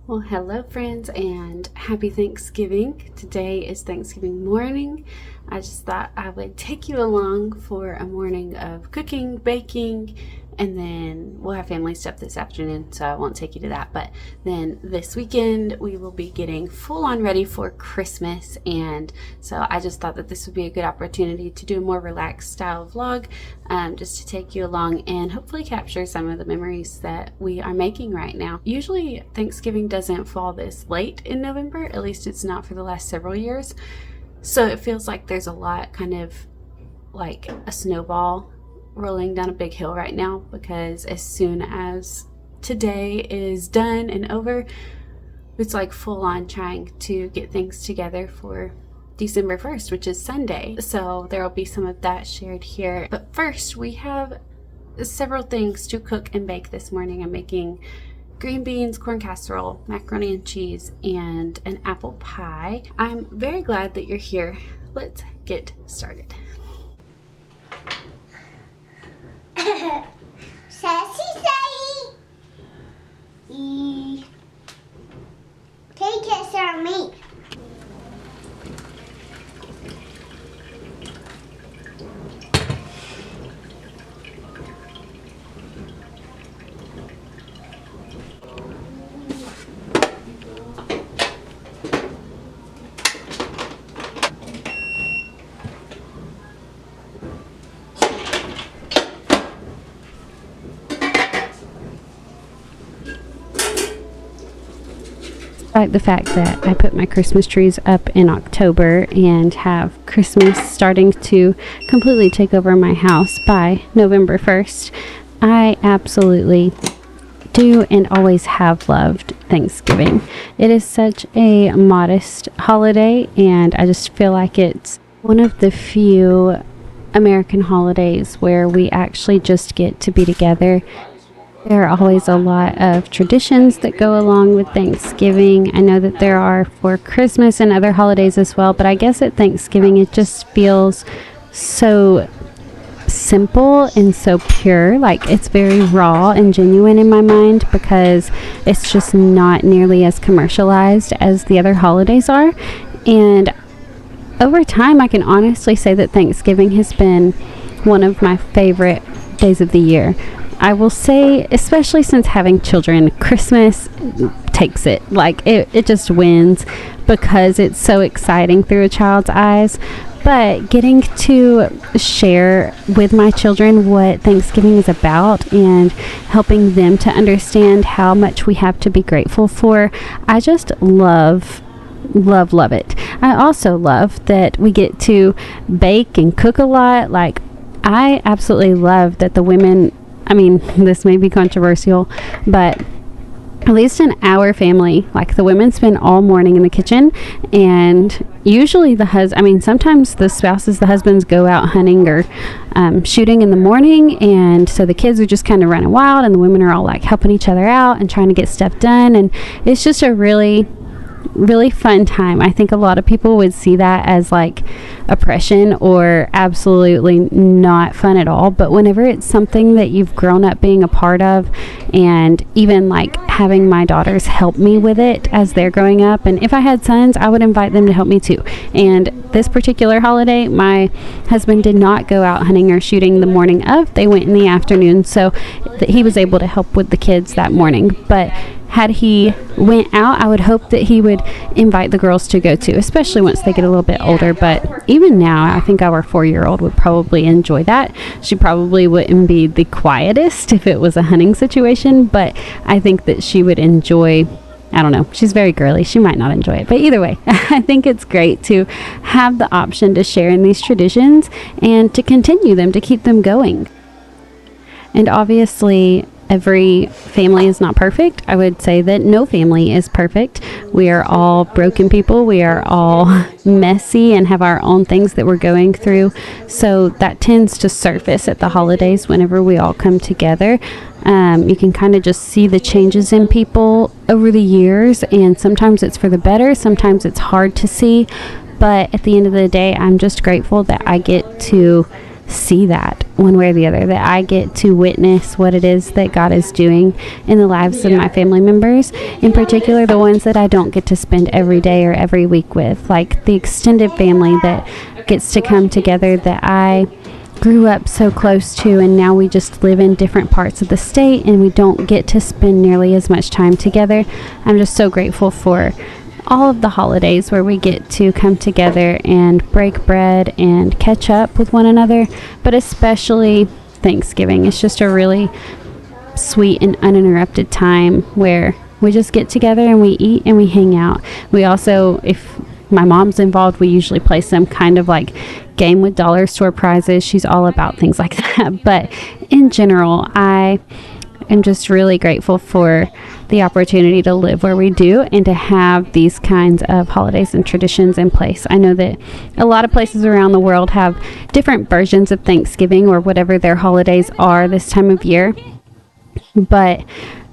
Well, hello friends and happy Thanksgiving. Today is Thanksgiving morning. I just thought I would take you along for a morning of cooking, baking, and then we'll have family stuff this afternoon, so I won't take you to that. But then this weekend we will be getting full on ready for Christmas, and so I just thought that this would be a good opportunity to do a more relaxed style vlog, just to take you along and hopefully capture some of the memories that we are making right now. Usually Thanksgiving doesn't fall this late in November, at least it's not for the last several years, so it feels like there's a lot, kind of like a snowball rolling down a big hill right now, because as soon as today is done and over, it's like full on trying to get things together for December 1st, which is Sunday. So there will be some of that shared here. But first, we have several things to cook and bake this morning. I'm making green beans, corn casserole, macaroni and cheese, and an apple pie. I'm very glad that you're here. Let's get started. Sassy Sadie! Take it from me. Despite the fact that I put my Christmas trees up in October and have Christmas starting to completely take over my house by November 1st, I absolutely do and always have loved Thanksgiving. It is such a modest holiday, and I just feel like it's one of the few American holidays where we actually just get to be together. There are always a lot of traditions that go along with Thanksgiving. I know that there are for Christmas and other holidays as well, but I guess at Thanksgiving it just feels so simple and so pure. Like, it's very raw and genuine in my mind, because it's just not nearly as commercialized as the other holidays are. And over time, I can honestly say that Thanksgiving has been one of my favorite days of the year. I will say, especially since having children, Christmas takes it. Like, it just wins, because it's so exciting through a child's eyes. But getting to share with my children what Thanksgiving is about and helping them to understand how much we have to be grateful for, I just love it. I also love that we get to bake and cook a lot. Like, I absolutely love that the women, I mean, this may be controversial, but at least in our family, like, the women spend all morning in the kitchen, and usually sometimes the spouses, the husbands, go out hunting or shooting in the morning, and so the kids are just kind of running wild, and the women are all like helping each other out and trying to get stuff done, and it's just a really fun time. I think a lot of people would see that as like oppression or absolutely not fun at all, but whenever it's something that you've grown up being a part of, and even like having my daughters help me with it as they're growing up, and if I had sons, I would invite them to help me too. And this particular holiday, my husband did not go out hunting or shooting the morning of. They went in the afternoon, so he was able to help with the kids that morning. But had he went out, I would hope that he would invite the girls to go too, especially once they get a little bit older. But even now, I think our 4-year-old would probably enjoy that. She probably wouldn't be the quietest if it was a hunting situation, but I think that she would enjoy, I don't know, she's very girly. She might not enjoy it. But either way, I think it's great to have the option to share in these traditions and to continue them, to keep them going. And obviously, every family is not perfect. I would say that no family is perfect. We are all broken people. We are all messy and have our own things that we're going through. So that tends to surface at the holidays whenever we all come together. You can kind of just see the changes in people over the years, and sometimes it's for the better, sometimes it's hard to see. But at the end of the day, I'm just grateful that I get to see that one way or the other, that I get to witness what it is that God is doing in the lives of my family members, in particular the ones that I don't get to spend every day or every week with, like the extended family that gets to come together that I grew up so close to, and now we just live in different parts of the state and we don't get to spend nearly as much time together. I'm just so grateful for all of the holidays where we get to come together and break bread and catch up with one another, but especially Thanksgiving. It's just a really sweet and uninterrupted time where we just get together and we eat and we hang out. We also, if my mom's involved, we usually play some kind of like game with dollar store prizes. She's all about things like that. But in general, I am just really grateful for the opportunity to live where we do and to have these kinds of holidays and traditions in place. I know that a lot of places around the world have different versions of Thanksgiving or whatever their holidays are this time of year, but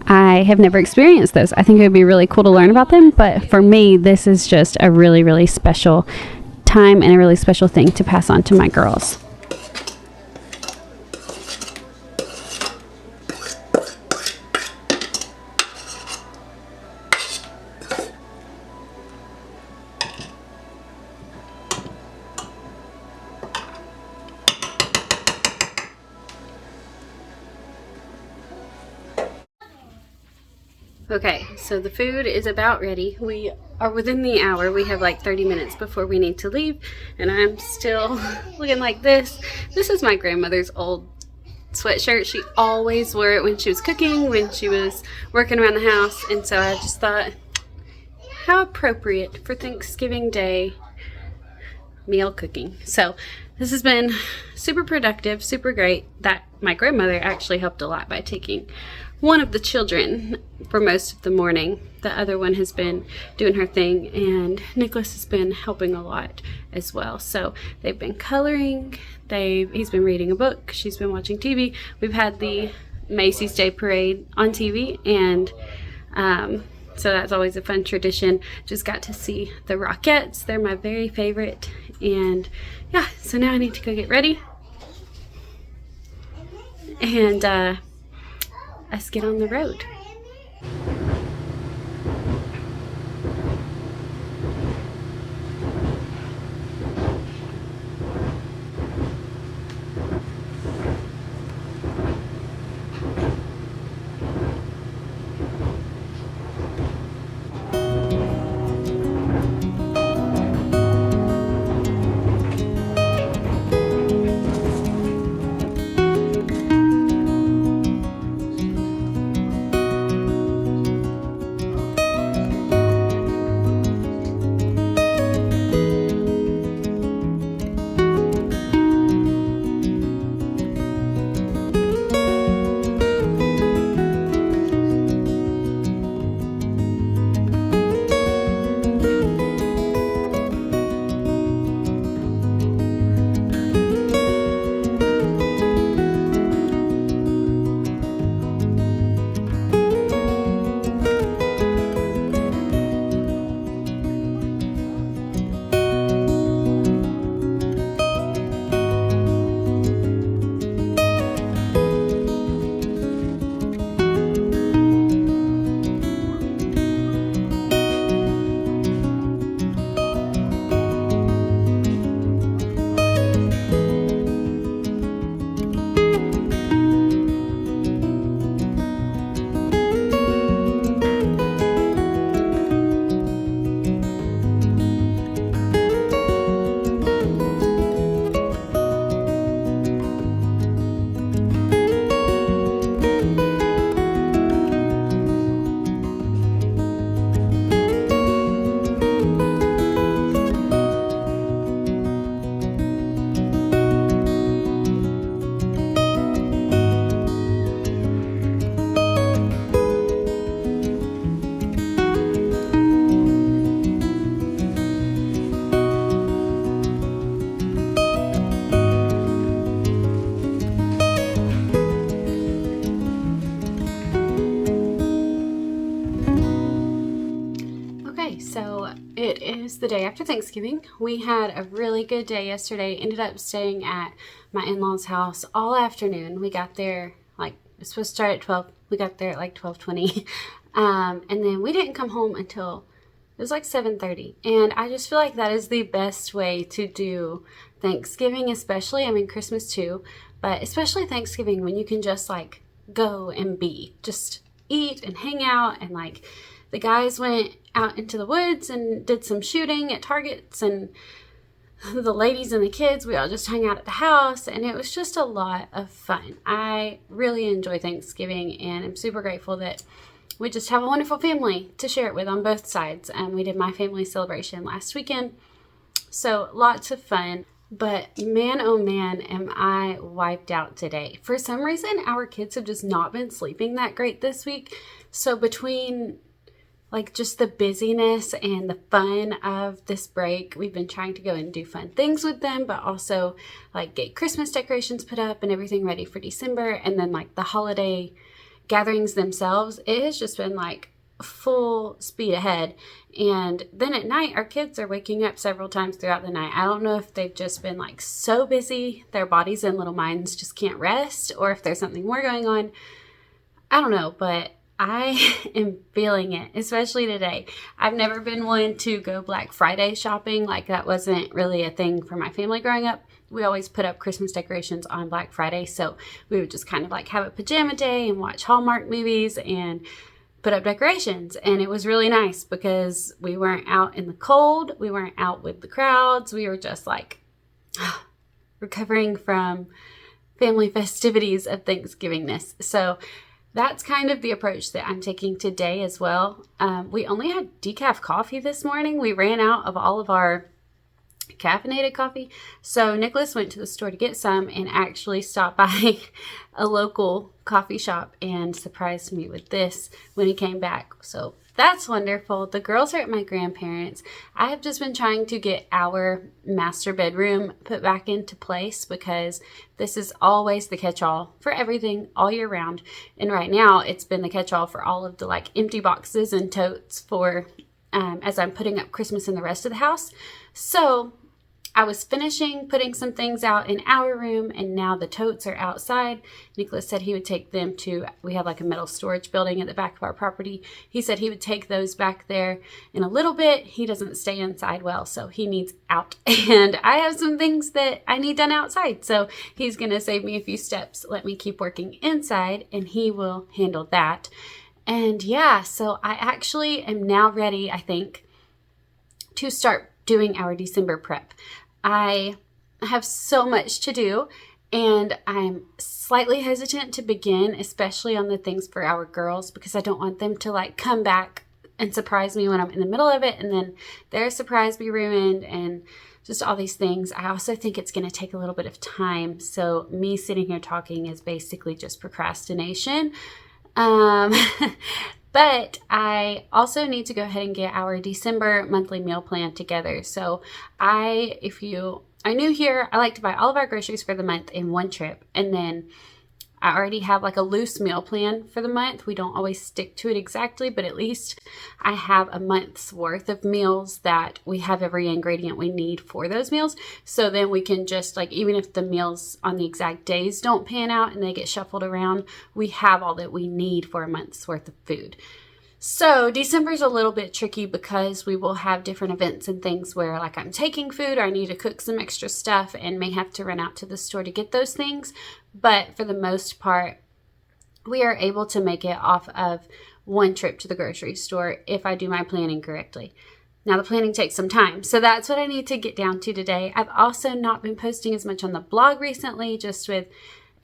I have never experienced those. I think it would be really cool to learn about them, but for me, this is just a really, really special time and a really special thing to pass on to my girls. Okay, so the food is about ready. We are within the hour. We have like 30 minutes before we need to leave, and I'm still looking like this. This is my grandmother's old sweatshirt. She always wore it when she was cooking, when she was working around the house, and so I just thought, how appropriate for Thanksgiving Day meal cooking. So this has been super productive, super great. That my grandmother actually helped a lot by taking one of the children for most of the morning. The other one has been doing her thing, and Nicholas has been helping a lot as well. So they've been coloring, he's been reading a book, she's been watching TV. We've had the Macy's Day Parade on TV, and so that's always a fun tradition. Just got to see the Rockettes. They're my very favorite. And yeah, so now I need to go get ready and us get on the road. Okay, so it is the day after Thanksgiving. We had a really good day yesterday. Ended up staying at my in-laws' house all afternoon. We got there it's supposed to start at 12. We got there at 12:20. And then we didn't come home until it was 7:30. And I just feel like that is the best way to do Thanksgiving, especially, Christmas too, but especially Thanksgiving, when you can just go and just eat and hang out. And the guys went out into the woods and did some shooting at targets, and the ladies and the kids, we all just hung out at the house, and it was just a lot of fun. I really enjoy Thanksgiving, and I'm super grateful that we just have a wonderful family to share it with on both sides. We did my family celebration last weekend, so lots of fun. But man, oh man, am I wiped out today. For some reason, our kids have just not been sleeping that great this week. So between just the busyness and the fun of this break, we've been trying to go and do fun things with them, but also get Christmas decorations put up and everything ready for December. And then the holiday gatherings themselves, it has just been full speed ahead. And then at night, our kids are waking up several times throughout the night. I don't know if they've just been so busy, their bodies and little minds just can't rest, or if there's something more going on. I don't know, but I am feeling it, especially today. I've never been one to go Black Friday shopping. That wasn't really a thing for my family growing up. We always put up Christmas decorations on Black Friday, so we would just kind of have a pajama day and watch Hallmark movies and put up decorations. And it was really nice because we weren't out in the cold, we weren't out with the crowds, we were just recovering from family festivities of Thanksgivingness. So that's kind of the approach that I'm taking today as well. We only had decaf coffee this morning. We ran out of all of our caffeinated coffee. So Nicholas went to the store to get some and actually stopped by a local coffee shop and surprised me with this when he came back. So that's wonderful. The girls are at my grandparents'. I have just been trying to get our master bedroom put back into place because this is always the catch-all for everything all year round. And right now it's been the catch-all for all of the empty boxes and totes for as I'm putting up Christmas in the rest of the house. So I was finishing putting some things out in our room, and now the totes are outside. Nicholas said he would take them to, we have a metal storage building at the back of our property. He said he would take those back there in a little bit. He doesn't stay inside well, so he needs out. And I have some things that I need done outside. So he's going to save me a few steps, let me keep working inside, and he will handle that. And yeah, so I actually am now ready, I think, to start doing our December prep. I have so much to do, and I'm slightly hesitant to begin, especially on the things for our girls, because I don't want them to come back and surprise me when I'm in the middle of it, and then their surprise be ruined, and just all these things. I also think it's going to take a little bit of time, so me sitting here talking is basically just procrastination. But I also need to go ahead and get our December monthly meal plan together. So if you are new here, I like to buy all of our groceries for the month in one trip. And then I already have a loose meal plan for the month. We don't always stick to it exactly, but at least I have a month's worth of meals that we have every ingredient we need for those meals. So then we can just even if the meals on the exact days don't pan out and they get shuffled around, we have all that we need for a month's worth of food. So December's a little bit tricky because we will have different events and things where I'm taking food or I need to cook some extra stuff and may have to run out to the store to get those things. But for the most part, we are able to make it off of one trip to the grocery store if I do my planning correctly. Now the planning takes some time, so that's what I need to get down to today. I've also not been posting as much on the blog recently, just with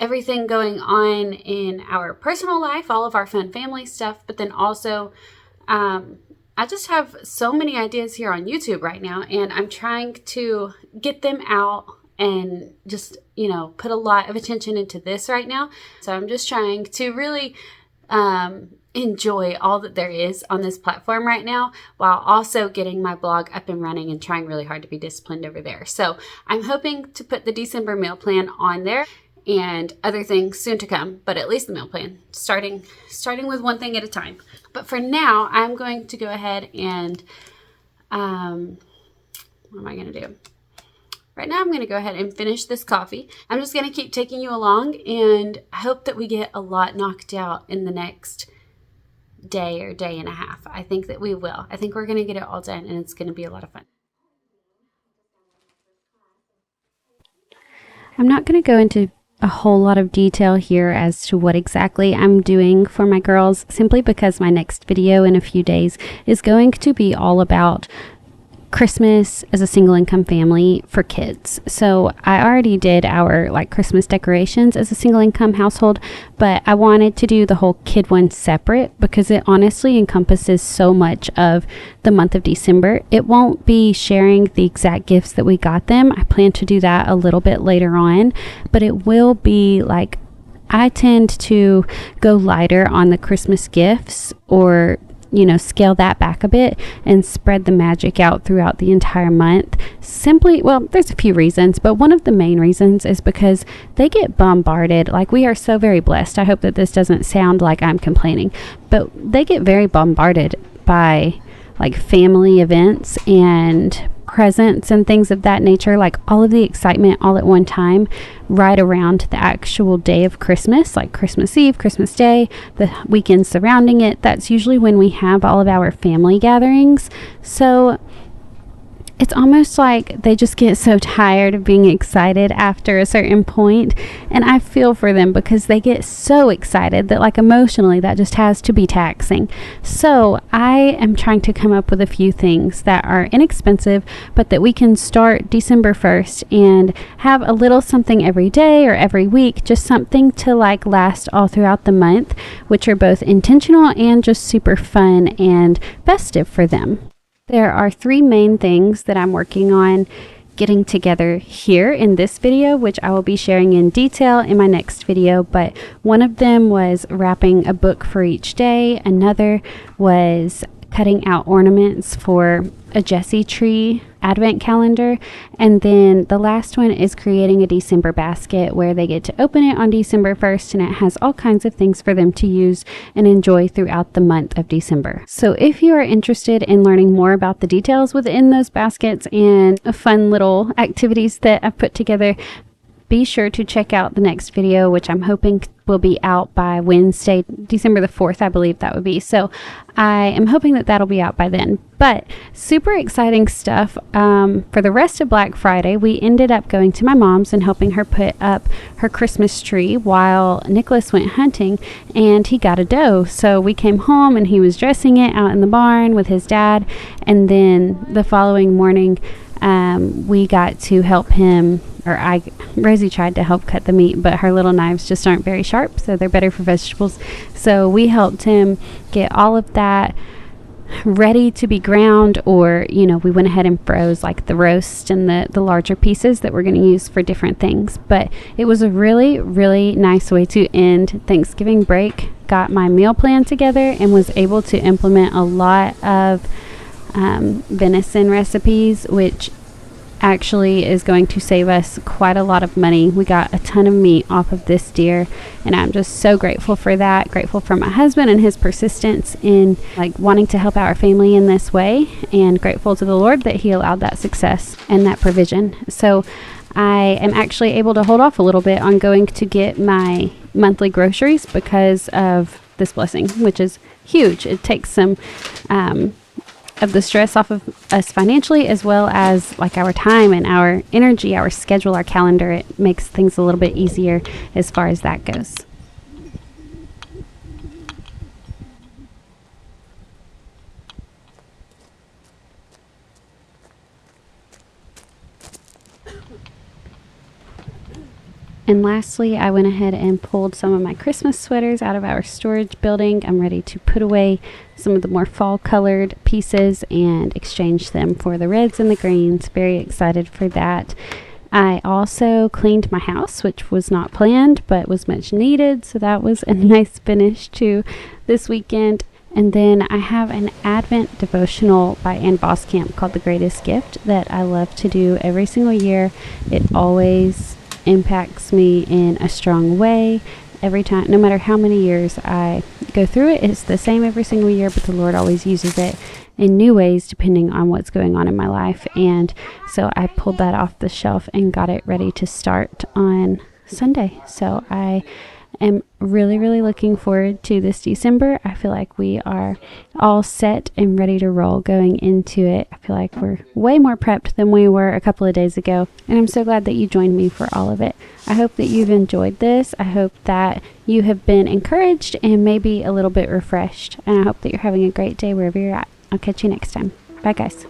everything going on in our personal life, all of our fun family stuff, but then also I just have so many ideas here on YouTube right now, and I'm trying to get them out and just, put a lot of attention into this right now. So I'm just trying to really enjoy all that there is on this platform right now, while also getting my blog up and running and trying really hard to be disciplined over there. So I'm hoping to put the December meal plan on there. and other things soon to come, but at least the meal plan, starting with one thing at a time. But for now, I'm going to go ahead and, what am I going to do? Right now, I'm going to go ahead and finish this coffee. I'm just going to keep taking you along and hope that we get a lot knocked out in the next day or day and a half. I think that we will. I think we're going to get it all done, and it's going to be a lot of fun. I'm not going to go into a whole lot of detail here as to what exactly I'm doing for my girls, simply because my next video in a few days is going to be all about Christmas as a single income family for kids. So I already did our Christmas decorations as a single income household, but I wanted to do the whole kid one separate because it honestly encompasses so much of the month of December. It won't be sharing the exact gifts that we got them. I plan to do that a little bit later on, but it will be I tend to go lighter on the Christmas gifts, or scale that back a bit and spread the magic out throughout the entire month. There's a few reasons, but one of the main reasons is because they get bombarded. We are so very blessed. I hope that this doesn't sound like I'm complaining, but they get very bombarded by family events and presents and things of that nature, all of the excitement all at one time right around the actual day of Christmas, Christmas Eve, Christmas Day, the weekend surrounding it. That's usually when we have all of our family gatherings. So it's almost like they just get so tired of being excited after a certain point, and I feel for them because they get so excited that emotionally that just has to be taxing. So I am trying to come up with a few things that are inexpensive, but that we can start December 1st and have a little something every day or every week, just something to last all throughout the month, which are both intentional and just super fun and festive for them. There are 3 main things that I'm working on getting together here in this video, which I will be sharing in detail in my next video. But one of them was wrapping a book for each day. Another was cutting out ornaments for a Jessie tree advent calendar. And then the last one is creating a December basket where they get to open it on December 1st, and it has all kinds of things for them to use and enjoy throughout the month of December. So if you are interested in learning more about the details within those baskets and fun little activities that I've put together, be sure to check out the next video, which I'm hoping will be out by Wednesday, December the 4th, I believe that would be. So I am hoping that that'll be out by then. But super exciting stuff. For the rest of Black Friday, we ended up going to my mom's and helping her put up her Christmas tree while Nicholas went hunting, and he got a doe. So we came home and he was dressing it out in the barn with his dad. And then the following morning, we got to help him, Rosie tried to help cut the meat, but her little knives just aren't very sharp, so they're better for vegetables. So we helped him get all of that ready to be ground, or we went ahead and froze the roast and the larger pieces that we're going to use for different things. But it was a really, really nice way to end Thanksgiving break. Got my meal plan together and was able to implement a lot of venison recipes, which actually is going to save us quite a lot of money. We got a ton of meat off of this deer, and I'm just so grateful for that. Grateful for my husband and his persistence in wanting to help our family in this way, and grateful to the Lord that he allowed that success and that provision. So I am actually able to hold off a little bit on going to get my monthly groceries because of this blessing, which is huge. It takes some of the stress off of us financially, as well as our time and our energy, our schedule, our calendar. It makes things a little bit easier as far as that goes. And lastly, I went ahead and pulled some of my Christmas sweaters out of our storage building. I'm ready to put away some of the more fall colored pieces and exchange them for the reds and the greens. Very excited for that. I also cleaned my house, which was not planned but was much needed. So that was a nice finish to this weekend. And then I have an Advent devotional by Ann Boskamp called The Greatest Gift that I love to do every single year. It always impacts me in a strong way. Every time, no matter how many years I go through it, it's the same every single year, but the Lord always uses it in new ways depending on what's going on in my life. And so I pulled that off the shelf and got it ready to start on Sunday. So I am really, really looking forward to this December. I feel like we are all set and ready to roll going into it. I feel like we're way more prepped than we were a couple of days ago. And I'm so glad that you joined me for all of it. I hope that you've enjoyed this. I hope that you have been encouraged and maybe a little bit refreshed. And I hope that you're having a great day wherever you're at. I'll catch you next time. Bye, guys.